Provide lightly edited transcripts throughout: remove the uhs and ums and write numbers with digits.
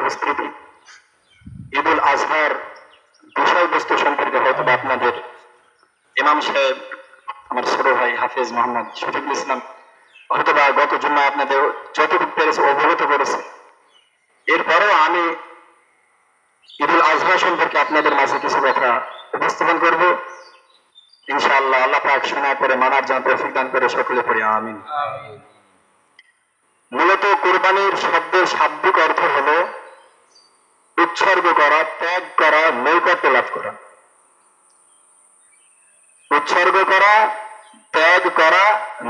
উপস্থিতি, ঈদুল আজহার বিষয়বস্তু সম্পর্কে হয়তো আপনাদের ইমাম সাহেব, আমার ছোট ভাই হাফেজ মোহাম্মদ শফিকুল ইসলাম হয়তোবা গত জুম্মা আপনাদের যতটুকু পেরেছে অবগত করেছে। এরপরেও আমি ঈদুল আজহা সম্পর্কে আপনাদের মাঝে কিছু কথা উপস্থাপন করব। ইনশাআল্লাহ আল্লাহ পাক শোনা করে মানার জন্য তৌফিক দান করে সকলে পড়ি আমিন। মূলত কুরবানির শব্দের শাব্দিক অর্থ হলো উৎসর্গ করা, ত্যাগ করা, নৈকট্য লাভ করা। উৎসর্গ করা, ত্যাগ করা,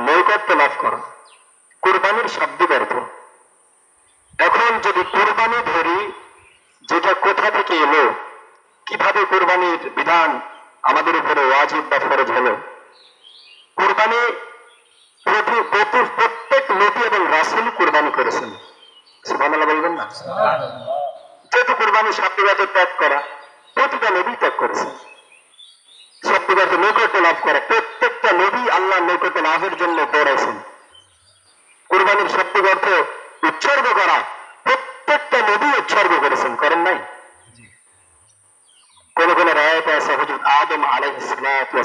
নৈকট্য লাভ করা কুরবানির শাব্দিক অর্থ। এখন যদি কুরবানি ধরি, যেটা কোথা থেকে এলো, কিভাবে কুরবানির বিধান আমাদের উপরে ওয়াজিব বা ফরজ হলো। কুরবানি প্রত্যেক নবী এবং রাসূল কুরবানি করেছেন। সুবহানাল্লাহ বলবেন না? যেহেতু কুরবানি শাব্দিক অর্থ ত্যাগ করা, প্রতিটা নবী ত্যাগ করেছেন। শাব্দিক অর্থ নৈকট্য লাভ করা, প্রত্যেকটা নবী আল্লাহর নৈকট্য লাভের জন্য দৌড়াইছেন। কুরবানির শাব্দিক অর্থ উৎসর্গ করা, প্রত্যেকটা নবী উৎসর্গ করেছেন, করেন নাই? কোন কোন রায়াতে আছে হযরত আদম আলাইহিস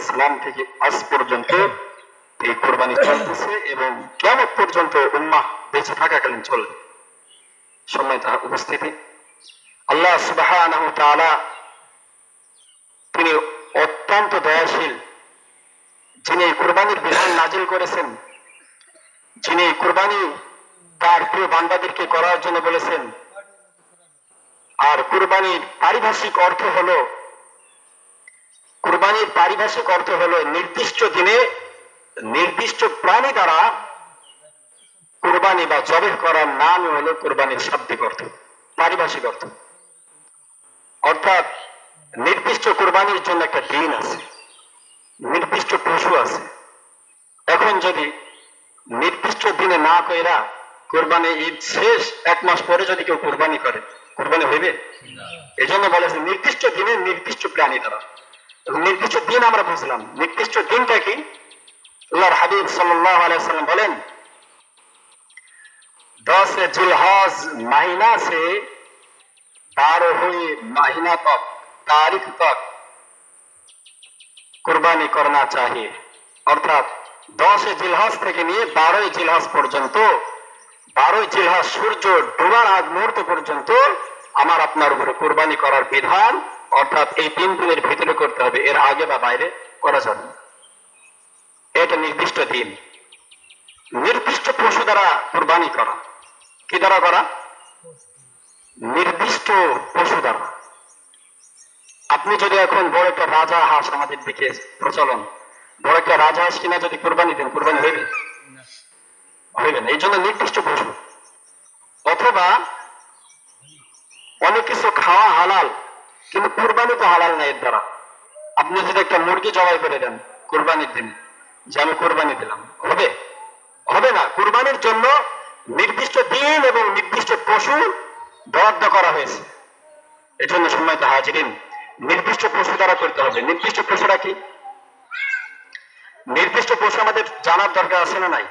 সালাম থেকে আজ পর্যন্ত এই কুরবানি চলতেছে এবং কিয়ামত পর্যন্ত উম্মাহ বেঁচে থাকাকালীন চলবে। সম্মানিত উপস্থিতি, আল্লাহ সুবহানাহু ওয়া তাআলা তিনি অত্যন্ত দয়াশীল, যিনি কুরবানির বিধান নাজিল করেছেন, যিনি কুরবানি তার প্রিয় বান্দাদেরকে করার জন্য বলেছেন। আর কুরবানির পারিভাষিক অর্থ হলো, কুরবানির পারিভাষিক অর্থ হলো নির্দিষ্ট দিনে নির্দিষ্ট প্রাণী দ্বারা কুরবানি বা জবেহ করার নাম হলো কুরবানির শাব্দিক অর্থ, পারিভাষিক অর্থ। অর্থাৎ নির্দিষ্ট কুরবানির জন্য একটা দিন আছে, নির্দিষ্ট পশু আছে। এখন যদি নির্দিষ্ট দিনে না কইরা কুরবানি ঈদ শেষ এক মাস পরে যদি কেউ কুরবানি করে, কুরবানি হইবে? এই জন্য বলেছে নির্দিষ্ট দিনে নির্দিষ্ট প্রাণী দ্বারা। নির্দিষ্ট দিন আমরা বুঝলাম, নির্দিষ্ট দিনটা কি? আল্লাহর হাবিব সাল্লাল্লাহু আলাইহি ওয়াসাল্লাম বলেন 10 जिलहज महीना से 12वें महीना तक तारीख तक কুরবানি করনা চাহিয়ে। অর্থাৎ 10 জিলহজ থেকে নিয়ে 12 জিলহজ পর্যন্ত, 12 জিলহজ সূর্য ডোবার আগ মুহূর্ত পর্যন্ত আমার আপনার উপরে কুরবানি করার বিধান। অর্থাৎ এই 3 দিনের ভিতরে করতে হবে, এর আগে বা বাইরে করা যাবে না। এটা নির্দিষ্ট দিন। নির্দিষ্ট পশু দ্বারা কুরবানি করা, কি দ্বারা করা? নির্দিষ্ট পশু দ্বারা। আপনি যদি এখন বড় একটা রাজা হাঁস, আমাদের দিকে প্রচলন, বড় একটা রাজা হাঁস কিনা যদি কুরবানি দেন, কুরবানি হইবে? হইবে না। এই জন্য নির্দিষ্ট পশু। অথবা অনেক কিছু খাওয়া হালাল, কিন্তু কুরবানি তো হালাল না এর দ্বারা। আপনি যদি একটা মুরগি জবাই করে দেন কুরবানির দিন, যে আমি কুরবানি দিলাম, হবে? হবে না। কুরবানির জন্য নির্দিষ্ট দিন এবং নির্দিষ্ট পশু বরাদ্দ করা হয়েছে। এজন্য সম্মানিত হাজিরিন, নির্দিষ্ট পশু দ্বারা করতে হবে। নির্দিষ্ট পশুরা কি? নির্দিষ্ট পশু আমাদের জানার দরকার আছে না নাই?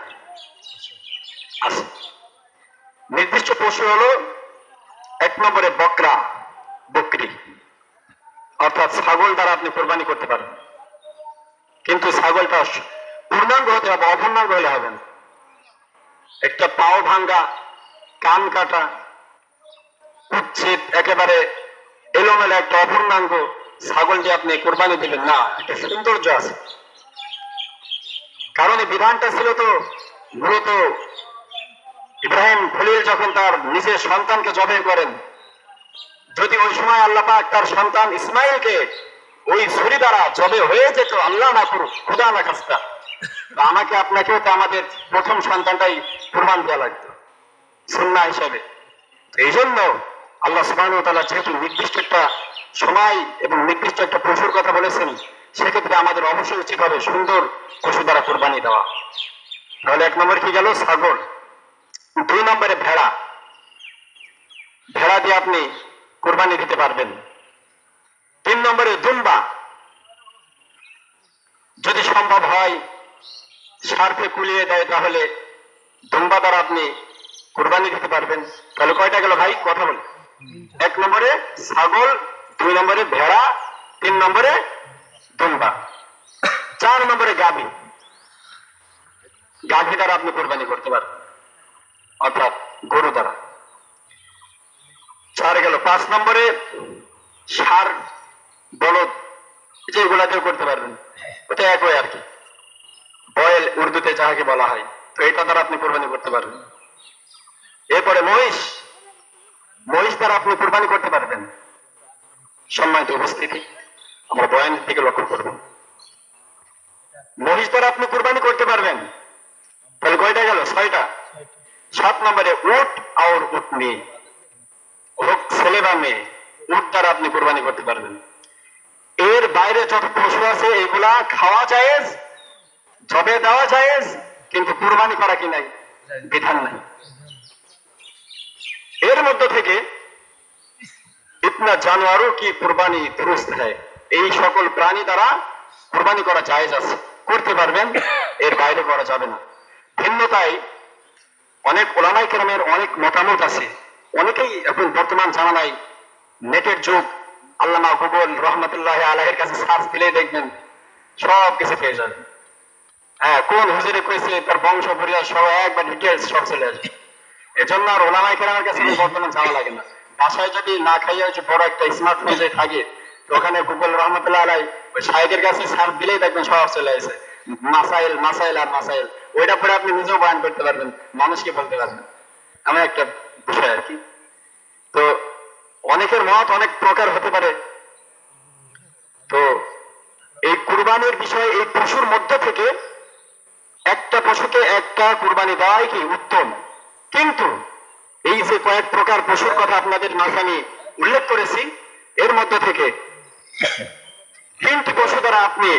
আছে। নির্দিষ্ট পশু হলো 1 নম্বরে বকরা, বকরি, অর্থাৎ ছাগল দ্বারা আপনি কোরবানি করতে পারেন, কিন্তু ছাগলটা পূর্ণাঙ্গ হতে হবে, অপূর্ণাঙ্গ হলে হবে না। একটা পাও ভাঙ্গা, কান কাটা, উচ্ছেদ, একেবারে এলোমেলো একটা অপূর্ণাঙ্গ ছাগল দিয়ে আপনি কোরবানি দিলেন না, একটা সৌন্দর্য আছে। কারণ এই বিধানটা ছিল তো মূলত ইব্রাহিম খলিল যখন তার নিজের সন্তানকে জবাই করেন, যদি ওই সময় আল্লাহ পাক তার সন্তান ইসমাইলকে ওই ছুরি দ্বারা জবে হয়ে যেত, আল্লাহ না করুক, খোদা না খাস্তা, আমাকে আপনাকেও তো আমাদের প্রথম সন্তানটাই কুরবান দেওয়া লাগতো সুন্নাহ হিসাবে। এই জন্য আল্লাহ সুবহানাহু ওয়া তাআলা যেহেতু নির্দিষ্ট একটা সময় এবং নির্দিষ্ট একটা পশুর কথা বলেছেন, সেক্ষেত্রে আমাদের অবশ্যই উচিত হবে সুন্দর পশু দ্বারা কোরবানি দেওয়া। তাহলে 1 নম্বর কি গেল? ছাগল। 2 নম্বরে ভেড়া। ভেড়া দিয়ে আপনি কোরবানি দিতে পারবেন। 3 নম্বরে দুম্বা, যদি সম্ভব হয় সার্ফে কুলিয়ে দেয় তাহলে দুম্বা দ্বারা আপনি কোরবানি দিতে পারবেন। তাহলে কয়টা গেল ভাই? কথা বলে এক নম্বরে ছাগল, 2 নম্বরে ভেড়া, 3 নম্বরে দুম্বা, 4 নম্বরে গাভী। গাভী দ্বারা আপনি কোরবানি করতে পারেন, অর্থাৎ গরু দ্বারা। 4 গেল। 5 নম্বরে ষাঁড়, বলদ, যেগুলাতেও করতে পারবেন, ওটা একই আর কি, বয়েল উর্দুতে যাহাকে বলা হয়, তো এটা দ্বারা আপনি কোরবানি করতে পারবেন। এরপরে মহিষ, মহিষ দ্বারা আপনি কোরবানি করতে পারবেন। সম্মানিত উপস্থিতি, আমরা বয়ানের দিকে লক্ষ্য করব। মহিষ দ্বারা আপনি কোরবানি করতে পারবেন, তাহলে কয়টা গেল? 6টা। 7 নম্বরে উট আর উটনি, হোক ছেলে বা মেয়ে, উট দ্বারা আপনি কোরবানি করতে পারবেন। এর বাইরে যত পশু আছে এগুলা খাওয়া জায়েজ, জবে দেওয়া জায়েজ, কিন্তু কোরবানি করা কি নাই, বিধান নাই। এর মধ্য থেকে ইতনা জানোয়ারও কি কুরবানি দুরুস্ত হয়, এই সকল প্রাণী দ্বারা কুরবানি করা জায়েজ আছে, করতে পারবেন, এর বাইরে করা যাবে না। ভিন্নতায় অনেক ওলামায়ে কেরামের অনেক মতামত আছে। অনেকেই এখন বর্তমান জামানায় নেটের যুগ, আল্লামা গুগল রহমতুল্লাহ আলাইহির কাছে সার্চ দিলেই দেখবেন সব কিছু পেয়ে যাবেন। হ্যাঁ, কোন হুজুরে কইছে, তার বংশ পরিবার সহ একবার ডিটেলস সব চলে আসবে। এজন্য আর ওলামায়ে কেরামের কাছে বর্তমান যাওয়া লাগে না। বাসায় যদি না খাইয়া হচ্ছে বড় একটা স্মার্টফোন যে থাকে, তো ওখানে গুগল রহমতুল্লাহ আলাই ওই শাহেদের কাছে সার্চ দিলেই দেখবেন সব চলে আসে, মাসাইল মাসাইল আর মাসাইল। ওইটা পরে আপনি নিজেও বয়ান করতে পারবেন, মানুষকে বলতে পারবেন, এমন একটা বিষয় আর কি। তো অনেকের মত অনেক প্রকার হতে পারে। তো এই কুরবানির বিষয়ে এই পশুর মধ্য থেকে একটা পশুকে একটা কুরবানি দেওয়াই কি উত্তম। কিন্তু এই যে কয়েক প্রকার পশুর কথা আপনাদের মাঝে আমি উল্লেখ করেছি, এর মধ্য থেকে 3টি পশু দ্বারা আপনি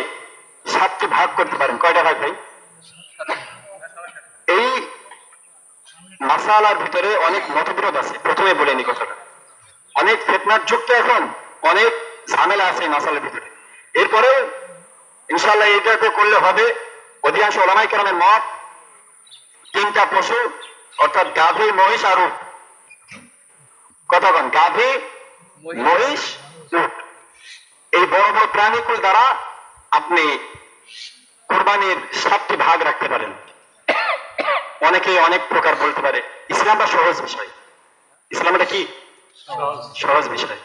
7টি ভাগ করতে পারেন। কয়টা ভাগ ভাই? এই মাসালার ভিতরে অনেক মতবিরোধ আছে, প্রথমে বলে নি কথাটা। অনেক ফিতনার যুক্ত, এখন অনেক ঝামেলা আছে এই মাসালার ভিতরে। এরপরে ইনশাআল্লাহ এটাতে করলে হবে। অধিকাংশ ওলামায়ে কেরামের মত 3টা পশু, অর্থাৎ গাভী, মহিষ আর উট। কতক্ষণ? গাভী, মহিষ, উট, এই বড় বড় প্রাণীকুল দ্বারা আপনি কুরবানির 7টি ভাগ রাখতে পারেন। অনেকে অনেক প্রকার বলতে পারে। ইসলামটা সহজ বিষয়। ইসলাম এটা কি? সহজ বিষয়।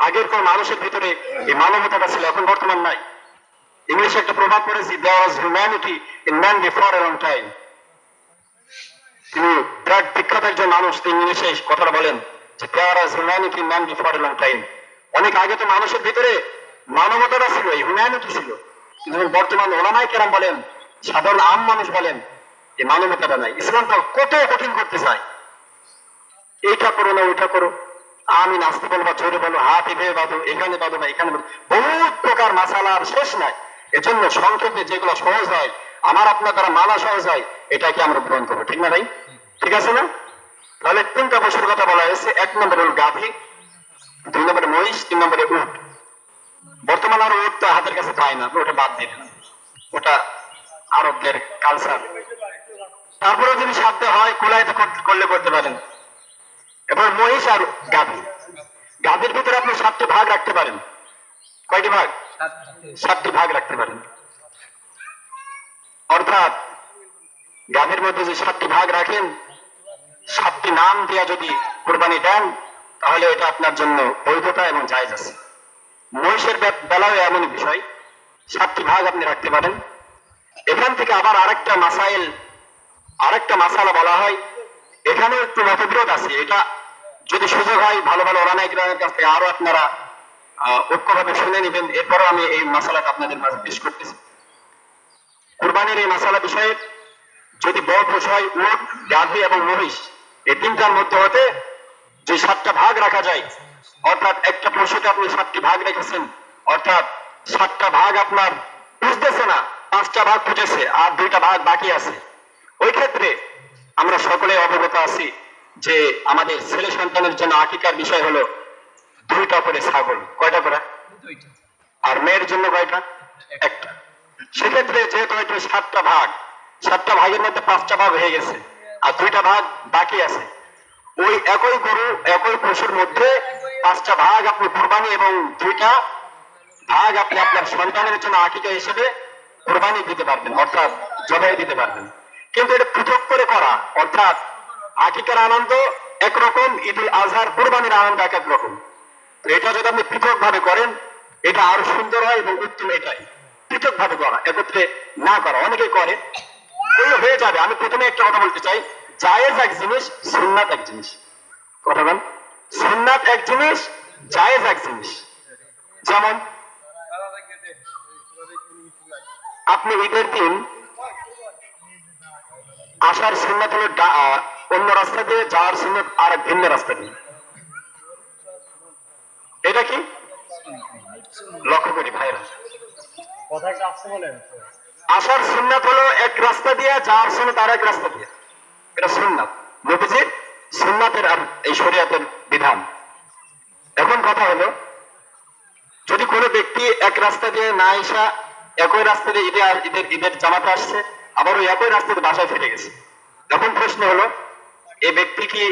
আগের কোন মানুষের ভিতরে এই মানবতাটা ছিল, এখন বর্তমান নাই। ইংলিশে একটা প্রভাব পড়েছে, there was humanity in man before a long time। তিনি বিরাট বিখ্যাত একজন মানুষ, তিনি ইংলিশে কথাটা বলেন যে there was humanity in man before a long time। অনেক আগে তো মানুষের ভিতরে মানবতাটা ছিল, এই হিউম্যানিটি ছিল, কিন্তু বর্তমান ওলামায়ে কেরাম বলেন, সাধারণ আম মানুষ বলেন, এই মানবতাটা নাই। ইসলামটা কত কঠিন করতে চায়, এইটা করো না ওইটা করো, আমি নাচতে বলবো, জোরে বলো, হাত এভাবে বাঁধো, এখানে বাঁধো না এখানে বাঁধো, বহুত প্রকার মাসালার শেষ নাই। এজন্য সংক্ষেপে যেগুলো সহজ হয়, আমার আপনার দ্বারা মানা সহজ হয়, এটাকে আমরা গ্রহণ করবো। ঠিক না ভাই? ঠিক আছে না? তাহলে 3টা পশুর কথা বলা হয়েছে। 1 নম্বরে হল গাভী, 2 নম্বরে মহিষ, 3 নম্বরে উট। বর্তমান আর উট তো হাতের কাছে পায় না, ওটা বাদ দিয়ে দেন, ওটা আরবদের কালচার। তারপরে যদি সাধ্য হয় কোলাইতে করলে করতে পারেন। এবার মহিষ আর গাভী, গাভীর ভিতরে আপনি 7টি ভাগ রাখতে পারেন। কয়টি ভাগ? 7টি ভাগ রাখতে পারেন। অর্থাৎ গাভীর মধ্যে যে 7টি ভাগ রাখেন, 7টি নাম দিয়া যদি কুরবানি দেন, তাহলে এটা আপনার জন্য বৈধতা এবং জায়েজ আছে। মহিষের বেলায় এমন বিষয়, 7টি ভাগ আপনি রাখতে পারেন। এখান থেকে আবার আরেকটা মাসালা বলা হয়, এখানে একটু মতবিরোধ আছে। এটা যদি সুযোগ হয় ভালো ভালো ওলামায়ে কেরামের কাছ থেকে আরো আপনারা ঐক্যভাবে শুনে নেবেন। এরপরও আমি এই মাসালাটা আপনাদের মাঝে পেশ করতেছি। কুরবানির এই মাসালা বিষয়ে যদি বড় পশু হয় উট, গাভী এবং মহিষ, এই 3টার মধ্যে হতে যে 7টা ভাগ রাখা যায়, অর্থাৎ একটা পশুতে আপনি 7টি ভাগ রেখেছেন, অর্থাৎ 7টা ভাগ আপনার বুঝতেছে না, 5টা ভাগ ফুটেছে আর 2টা ভাগ বাকি আছে। ওই ক্ষেত্রে আমরা সকলে অবগত আছি যে আমাদের ছেলে সন্তানের জন্য আকিকার বিষয় হলো 2টা করে ছাগল। কয়টা করে? 2টা। আর মেয়ের জন্য কয়টা? একটা। সেক্ষেত্রে যেহেতু এটা 7টা ভাগ, 7টা ভাগের মধ্যে 5টা ভাগ হয়ে গেছে আর 2টা ভাগ বাকি আছে, ওই একই গরু একই পশুর মধ্যে 5টা ভাগ আপনি কুরবানি এবং 2টা ভাগ আপনি আপনার সন্তানের জন্য আকিকা হিসেবে কুরবানি দিতে পারবেন, অর্থাৎ জবাই দিতে পারবেন। কিন্তু এটা পৃথক করে করা, অর্থাৎ আকিকার আনন্দ একরকম, ঈদুল আজহার কুরবানির আনন্দ এক এক রকম। তো এটা যদি আপনি পৃথক ভাবে করেন এটা আরো সুন্দর হয় এবং উত্তম। এটাই পৃথক ভাবে করা, একত্রে না করা। অনেকে করে, করলে হয়ে যাবে। আমি প্রথমে একটা কথা বলতে চাই, জায়েজ এক জিনিস, সুন্নাত এক জিনিস। কথা বল, সুন্নাত এক জিনিস, জায়েজ এক জিনিস। যেমন আপনি ঈদের দিন আসার সুন্নাত হলো অন্য রাস্তা দিয়ে, যাওয়ার সুন্নাত আর এক ভিন্ন রাস্তা দিয়ে। এটা কি লক্ষ্য করি ভাইরা, আসার সুন্নাত হলো এক রাস্তা দিয়ে, যাওয়ার সুন্নাত আর এক রাস্তা দিয়ে। এটা সুন্নাত, নবীজির সুন্নাতের আর এই শরীয়তের বিধান। এখন কথা হলো, যদি কোনো ব্যক্তি এক রাস্তা দিয়ে না আসা একই রাস্তা দিয়ে ঈদের জামাতে আসছে, আবার ওই একই রাস্তা দিয়ে বাসায় ফিরে গেছে, এখন প্রশ্ন হলো এই ব্যক্তি কি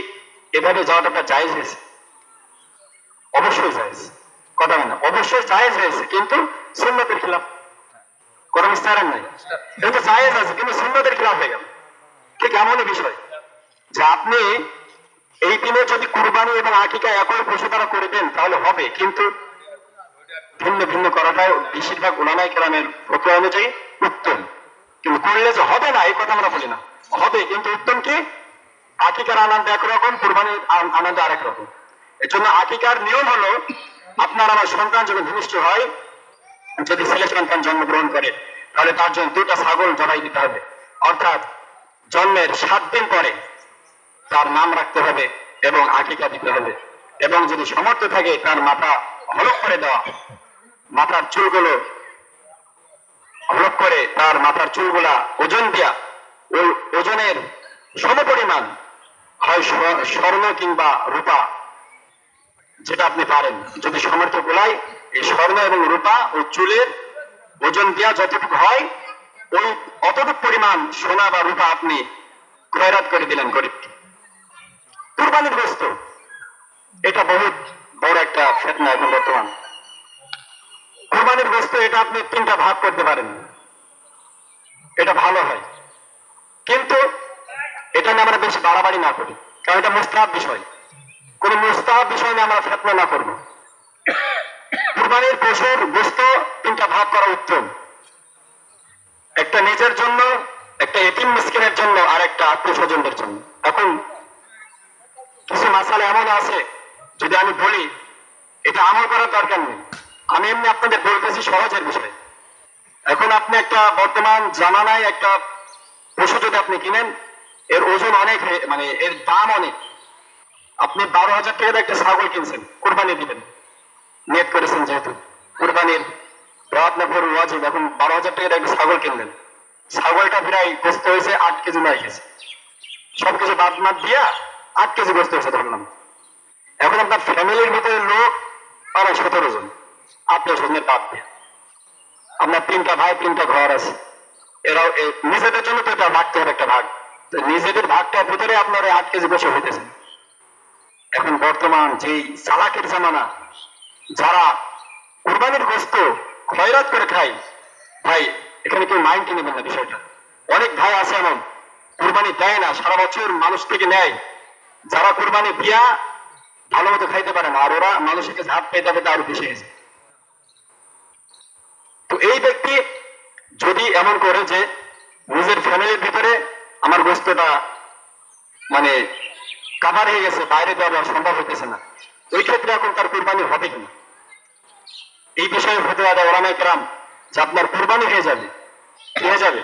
এভাবে যাওয়াটা জায়েজ হয়েছে? অবশ্যই জায়েজ। কথা না, অবশ্যই জায়েজ হয়েছে, কিন্তু সুন্নতের খিলাফ। কোনো মিস্তারান নাই, কিন্তু জায়েজ আছে কিন্তু সুন্নতের খিলাফ হয়ে গেল। ঠিক এমনই বিষয় যে আপনি এই দিনে যদি কুরবানি এবং আকিকা একই পশু দ্বারা করে দেন তাহলে হবে, কিন্তু ভিন্ন ভিন্ন করাটাও বেশিরভাগ উলামায়ে কেরামের ফতোয়া অনুযায়ী উত্তম। কিন্তু করলে যে হবে না এই কথা আমরা বলি না, হবে, কিন্তু উত্তম কি? আকিকার আনন্দ একরকম, কুরবানির আনন্দ আরেক রকম। এর জন্য আকিকার নিয়ম হলো, আপনার আমার সন্তান যখন ভূমিষ্ঠ হয়, যদি ছেলে সন্তান জন্মগ্রহণ করে তাহলে তার জন্য 2টা ছাগল জবাই দিতে হবে, অর্থাৎ জন্মের 7 দিন পরে তার নাম রাখতে হবে এবং আকিকা দিতে হবে। এবং যদি সামর্থ্য থাকে তার মাথা হলক করে দেওয়া, মাথার চুলগুলো হলক করে তার মাথার চুলগুলা ওজন দেয়া, ওই ওজনের সমপরিমাণ হয় স্বর্ণ কিংবা রূপা, যেটা আপনি পারেন। যদি সামর্থ্য গোলায় এই স্বর্ণ এবং রূপা ও চুলের ওজন দেওয়া যতটুকু হয়, ওই অতটুকু পরিমাণ সোনা বা রূপা আপনি খয়রাত করে দিলেন গরিবকে। কুরবানির গোশত এটা বহুত বড় একটা ফিতনা এখন বর্তমান। কুরবানির গোশত এটা আপনি 3টা ভাগ করতে পারেন, এটা ভালো হয়, কিন্তু এটা নিয়ে আমরা বেশি বাড়াবাড়ি না করি, কারণ এটা মুস্তাহাব বিষয়। কোন মুস্তাহাব বিষয় নিয়ে আমরা ফিতনা না করবো। কুরবানির পশুর গোশত 3টা ভাগ করা উত্তম, একটা নিজের জন্য, একটা এতিম মিসকিনের জন্য, আর একটা আত্মীয় স্বজনদের জন্য। এখন কিছু মাসালা এমন আছে, যদি আমি বলি এটা আমল করার দরকার নেই, আমি এমনি আপনাদের বলতেছি সহজের বিষয়। এখন আপনি একটা বর্তমান জামানায় একটা পশু যদি আপনি কিনেন, এর ওজন অনেক, মানে এর দাম অনেক। আপনি 12,000 টাকার একটা ছাগল কিনছেন, কুরবানি দিবেন, নেট করেছেন যেহেতু কুরবানির আপনার পুরো ওয়াজিব, এখন 12,000 টাকার একটা ছাগল কিনলেন, ছাগলটা প্রায় গোস্ত হয়েছে 8 কেজি নয় কেজি, সবকিছু বাদ মাত দিয়া 8 কেজি গোস্ত হয়েছে ধরলাম। এখন আপনার ফ্যামিলির ভিতরে লোক প্রায় 17 জন, আত্মীয় স্বজনের বাদ দিয়ে, আপনার 3টা ভাই 3টা ঘর আছে, এরাও নিজেদের জন্য তো এটা ভাগতে হবে একটা ভাগ, নিজেদের ভাগটার ভিতরে আপনার 8 কেজি গোস্ত হইতেছে। এখন বর্তমান যেই চালাকের জামানা, যারা কুরবানির গোশত খয়রাত করে খায়, ভাই এখানে কেউ মাইন্ড নেবেন না বিষয়টা। অনেক ভাই আছে এমন কুরবানি দেয় না, সারা বছর মানুষ থেকে নেয়, যারা কুরবানি দিয়া ভালো মতো খাইতে পারে না, আর ওরা মানুষের কাছে হাত পেতে পেতে আরো বেশি গেছে। তো এই ব্যক্তি যদি এমন করে যে নিজের ফ্যামিলির ভিতরে আমার গোশতটা মানে কাভার হয়ে গেছে, বাইরে দেওয়া সম্ভব হইতেছে না, ওই ক্ষেত্রে এখন তার কুরবানি হবে কিনা এই বিষয়ে ফতোয়া দেয় ওলামায়ে কেরাম, যে আপনার কুরবানি হয়ে যাবে, কি হয়ে যাবে?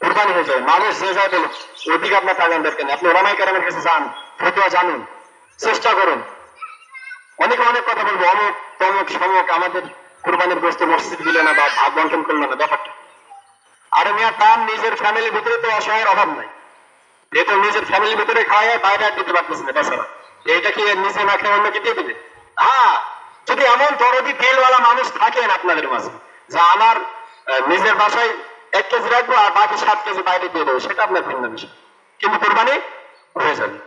কুরবানি হয়ে যাবে। মানুষ যে যায় বলুক, ওইদিকে আপনার তাগান দরকার নেই, আপনি ওলামায়ে কেরামের কাছে যান, ফতোয়া জানুন, চেষ্টা করুন। অনেকে অনেক কথা বলবো, অমুক তমুক সমুক আমাদের কুরবানির গোশত মসজিদ দিলে না বা ভাগ বন্টন করলো না, ব্যাপারটা আরে মিয়া, তার নিজের ফ্যামিলির ভিতরে তো অসহায়ের অভাব নাই, যেহেতু নিজের ফ্যামিলির ভিতরে খাওয়ায় বাইরে আর দিতে পারতেছে না বেচারা, এইটা কি নিজে না খেয়ে অন্য কি দিয়ে দেবে? হ্যাঁ, যদি এমন দরদি তেলওয়ালা মানুষ থাকেন আপনাদের মাঝে, যা আমার নিজের বাসায় 1 কেজি রাখবো আর বাকি 7 কেজি বাইরে দিয়ে দেবো, সেটা আপনার ভিন্ন বিষয়, কিন্তু কুরবানি হয়ে যাবে।